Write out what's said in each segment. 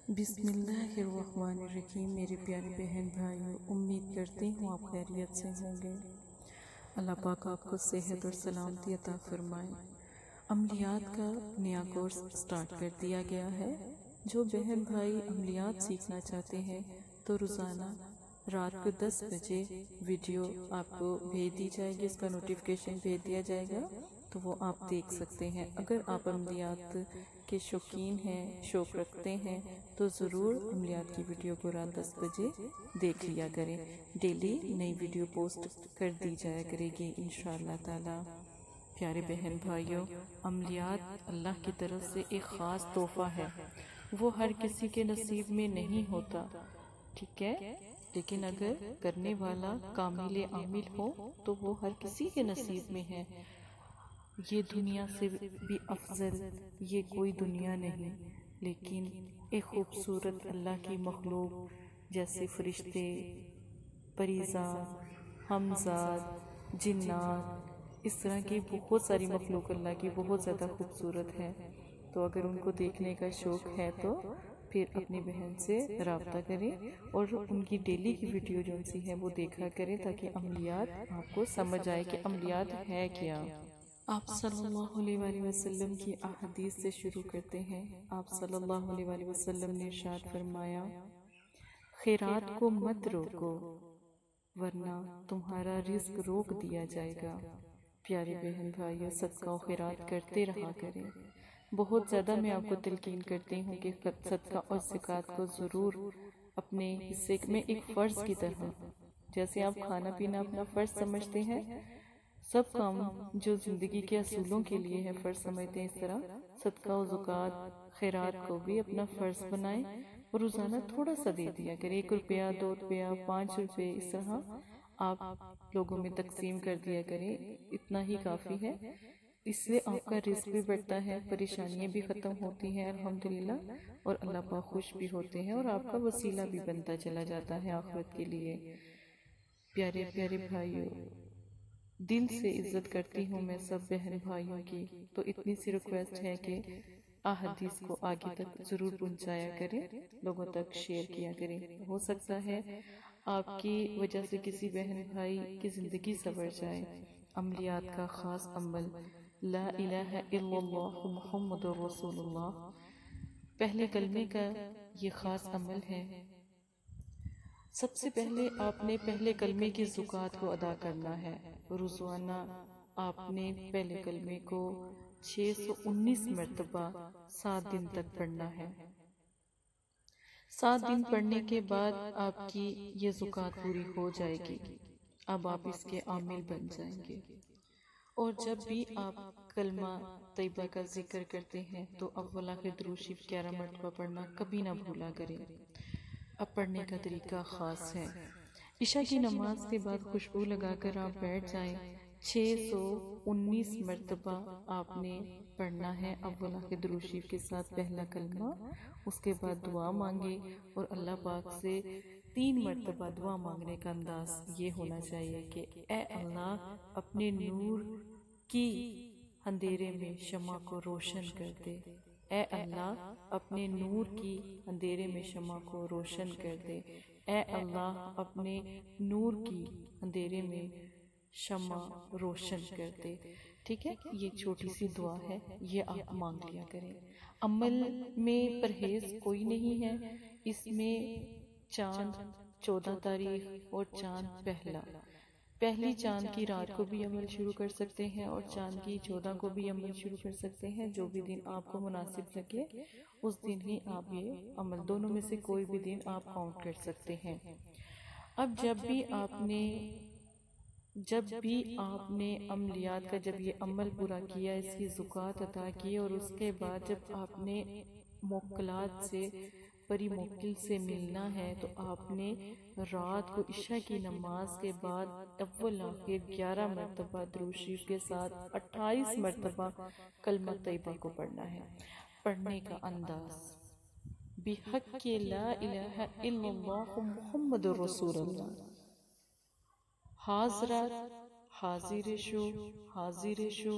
بسم اللہ الرحمن الرحیم۔ میرے پیارے بہن بھائیوں، امید کرتی ہوں آپ خیریت سے ہوں گے۔ اللہ پاک آپ کو صحت اور سلامتی عطا فرمائے۔ عملیات کا نیا کورس سٹارٹ کر دیا گیا ہے۔ جو بہن بھائی عملیات سیکھنا چاہتے ہیں تو روزانہ رات کو 10 بجے ویڈیو آپ کو بھیج دی جائے گی، اس کا نوٹیفیکیشن بھیج دیا جائے گا تو وہ آپ دیکھ سکتے ہیں۔ اگر آپ عملیات کے شوقین ہیں، شوق رکھتے ہیں تو ضرور عملیات کی ویڈیو کو رات 10 بجے دیکھ لیا کریں۔ ڈیلی نئی ویڈیو پوسٹ کر دی جایا کرے گی انشاءاللہ تعالی۔ پیارے بہن بھائیوں، عملیات اللہ کی طرف سے ایک خاص تحفہ ہے۔ وہ ہر کسی کے نصیب میں نہیں ہوتا، ٹھیک ہے، لیکن اگر کرنے والا کامل عامل ہو تو وہ ہر کسی کے نصیب میں ہے۔ یہ دنیا سے بھی افضل یہ کوئی دنیا نہیں، لیکن ایک خوبصورت اللہ کی مخلوق جیسے فرشتے، پریزاد، ہمزاد، جنات، اس طرح کی بہت ساری مخلوق اللہ کی بہت زیادہ خوبصورت ہے۔ تو اگر ان کو دیکھنے کا شوق ہے تو پھر اپنی بہن سے رابطہ کریں اور ان کی ڈیلی کی ویڈیو جو سی ہے وہ دیکھا کریں تاکہ عملیات آپ کو سمجھ آئے کہ عملیات ہے کیا۔ آپ صلی اللہ علیہ وآلہ وسلم کی احادیث سے شروع کرتے ہیں۔ آپ صلی اللہ علیہ وآلہ وسلم نے ارشاد فرمایا، خیرات کو مت روکو ورنہ تمہارا رزق روک دیا جائے گا۔ پیارے بہن بھائیوں، صدقہ و خیرات کرتے رہا کریں۔ بہت زیادہ میں آپ کو تلقین کرتی ہوں کہ صدقہ اور زکوٰۃ کو ضرور اپنے حصے میں ایک فرض کی طرح، جیسے آپ کھانا پینا اپنا فرض سمجھتے ہیں، سب کام جو زندگی کے اصولوں کے لیے ہے فرض سمجھتے ہیں، اس طرح صدقہ و زکوٰۃ خیرات کو بھی اپنا فرض بنائیں اور روزانہ تھوڑا سا دے دیا کریں۔ 1 روپیہ، 2 روپیہ، 5 روپے، اس طرح آپ لوگوں میں تقسیم کر دیا کریں، اتنا ہی کافی ہے۔ اس سے آپ کا رزق بھی بڑھتا ہے، پریشانیاں بھی ختم ہوتی ہیں الحمدللہ، اور اللہ پاک خوش بھی ہوتے ہیں اور آپ کا وسیلہ بھی بنتا چلا جاتا ہے آخرت کے لیے۔ پیارے پیارے بھائیوں، دل سے عزت کرتی ہوں میں سب بہن بھائیوں کی، تو اتنی سی ریکویسٹ ہے کہ احادیث کو آگے تک ضرور پہنچایا کریں، لوگوں تک شیئر کیا کریں۔ ہو سکتا ہے آپ کی وجہ سے کسی بہن بھائی کی زندگی سنور جائے۔ عملیات کا خاص عمل لا الہ الا اللہ محمد رسول اللہ، پہلے کلمے کا یہ خاص عمل ہے۔ سب سے پہلے آپ نے پہلے کلمے کی زکوٰۃ کو ادا کرنا ہے۔ روزانہ آپ نے پہلے کلمے کو 619 مرتبہ 7 دن تک پڑھنا ہے۔ 7 دن پڑھنے کے بعد آپ کی یہ زکوٰۃ پوری ہو جائے گی، اب آپ اس کے عامل بن جائیں گے۔ اور جب بھی آپ کلمہ طیبہ کا ذکر کرتے ہیں تو اول آخر درود شریف 11 مرتبہ پڑھنا کبھی نہ بھولا کریں۔ اب پڑھنے کا طریقہ خاص ہے۔ عشاء کی نماز کے بعد خوشبو لگا کر آپ بیٹھ جائیں۔ 619 مرتبہ آپ نے پڑھنا ہے اول آخر درود شریف کے ساتھ پہلا کلمہ، اس کے بعد دعا مانگے اور اللہ پاک سے 3 مرتبہ دعا مانگنے کا انداز یہ ہونا چاہیے کہ اے اللہ اپنے نور کی اندھیرے میں شمع کو روشن کر دے، اے اللہ اپنے نور کی اندھیرے میں شمع کو روشن کر دے، اے اللہ اپنے نور کی اندھیرے میں شمع روشن کر دے۔ ٹھیک ہے، یہ چھوٹی سی دعا ہے، یہ آپ مانگ لیا کریں۔ عمل میں پرہیز کوئی نہیں ہے، اس میں چاند 14 تاریخ اور چاند پہلی چاند کی رات کو بھی عمل شروع کر سکتے ہیں اور چاند کی 14 کو بھی عمل شروع کر سکتے ہیں۔ جو بھی دن آپ کو مناسب لگے اس دن ہی آپ یہ عمل، دونوں میں سے کوئی بھی دن آپ کاؤنٹ کر سکتے ہیں۔ اب جب بھی آپ نے عملیات کا جب یہ عمل پورا کیا، اس کی زکوٰۃ ادا کی، اور اس کے بعد جب آپ نے موکلات سے پری موکل سے ملنا ہے تو آپ نے رات کو عشاء کی نماز کے بعد اول آخر 11 مرتبہ درود شریف کے ساتھ 28 مرتبہ کلمہ طیبہ کو پڑھنا ہے۔ پڑھنے کا انداز بحق لا الہ الا اللہ محمد رسول اللہ، حاضرات حاضر شو، حاضر شو،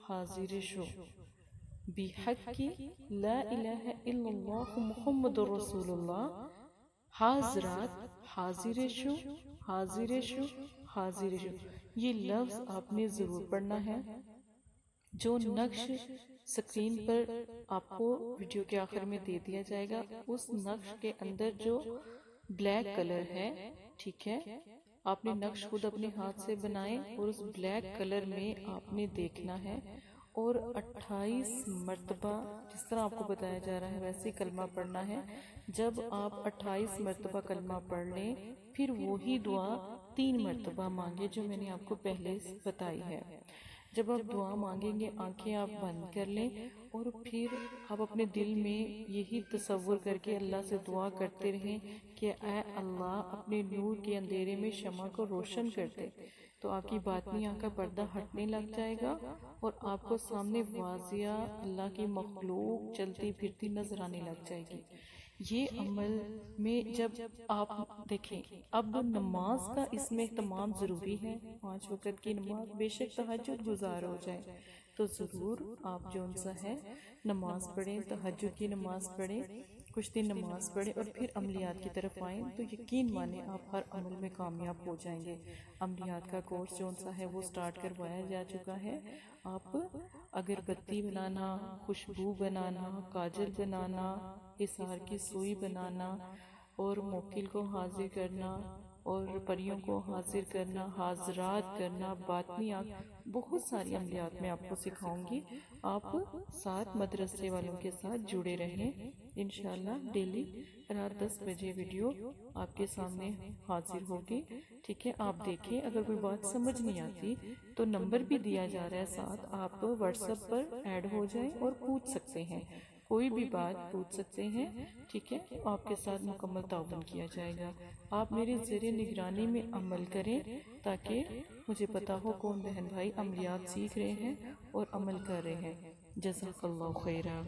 حاضر شو، بحق لا الہ الا اللہ محمد رسول اللہ حاضرات حاضر شو حاضر شو حاضر شو. یہ لفظ آپ نے ضرور پڑھنا ہے. جو نقش سکرین پر آپ کو ویڈیو کے آخر میں دے دیا جائے گا، اس نقش کے اندر جو بلیک کلر ہے، ٹھیک ہے، آپ نے نقش خود اپنے ہاتھ سے بنائے اور اس بلیک کلر میں آپ نے دیکھنا ہے اور 28 مرتبہ جس طرح آپ کو بتایا جا رہا ہے ویسے کلمہ پڑھنا ہے. جب آپ 28 مرتبہ کلمہ پڑھ لیں پھر وہی دعا 3 مرتبہ مانگے جو میں نے آپ کو پہلے بتائی ہے. جب آپ دعا مانگیں گے آنکھیں آپ بند کر لیں اور پھر آپ اپنے دل میں یہی تصور کر کے اللہ سے دعا کرتے رہیں کہ اے اللہ اپنے نور کے اندھیرے میں شمع کو روشن کر دے. تو آپ کی باطنی آنکھ کا پردہ ہٹنے لگ جائے گا اور آپ کو سامنے واضح اللہ کی مخلوق چلتی پھرتی نظر آنے لگ جائے گی. یہ عمل میں جب آپ دیکھیں اب نماز کا اس میں اہتمام ضروری ہے. 5 وقت کی نماز بے شک تہجد گزار ہو جائے تو ضرور آپ جو ان سا ہے نماز پڑھیں، تہجد کی نماز پڑھیں، کچھ دن نماز پڑھیں اور پھر عملیات کی طرف آئیں تو یقین مانیں آپ ہر عمل میں کامیاب ہو جائیں گے. عملیات کا کورس جو ان سا ہے وہ سٹارٹ کروایا جا چکا ہے. آپ اگربتی بنانا، خوشبو بنانا، کاجل بنانا، اثار کی سوئی بنانا اور موکل کو حاضر کرنا اور پریوں کو حاضر کرنا، حاضرات کرنا، باطنی بہت ساری عملیات میں آپ کو سکھاؤں گی. آپ ساتھ مدرسے والوں کے ساتھ جڑے رہیں. انشاءاللہ ڈیلی رات 10 بجے ویڈیو آپ کے سامنے حاضر ہوگی. ٹھیک ہے، آپ دیکھیں اگر کوئی بات سمجھ نہیں آتی تو نمبر بھی دیا جا رہا ہے ساتھ، آپ واٹس ایپ پر ایڈ ہو جائیں اور پوچھ سکتے ہیں، کوئی بھی بات پوچھ سکتے ہیں. ٹھیک ہے، آپ کے ساتھ مکمل تعاون کیا جائے گا. آپ میرے زیر نگرانی میں عمل کریں تاکہ مجھے پتا ہو کون بہن بھائی عملیات سیکھ رہے ہیں اور عمل کر رہے ہیں. جزاک اللہ خیرہ.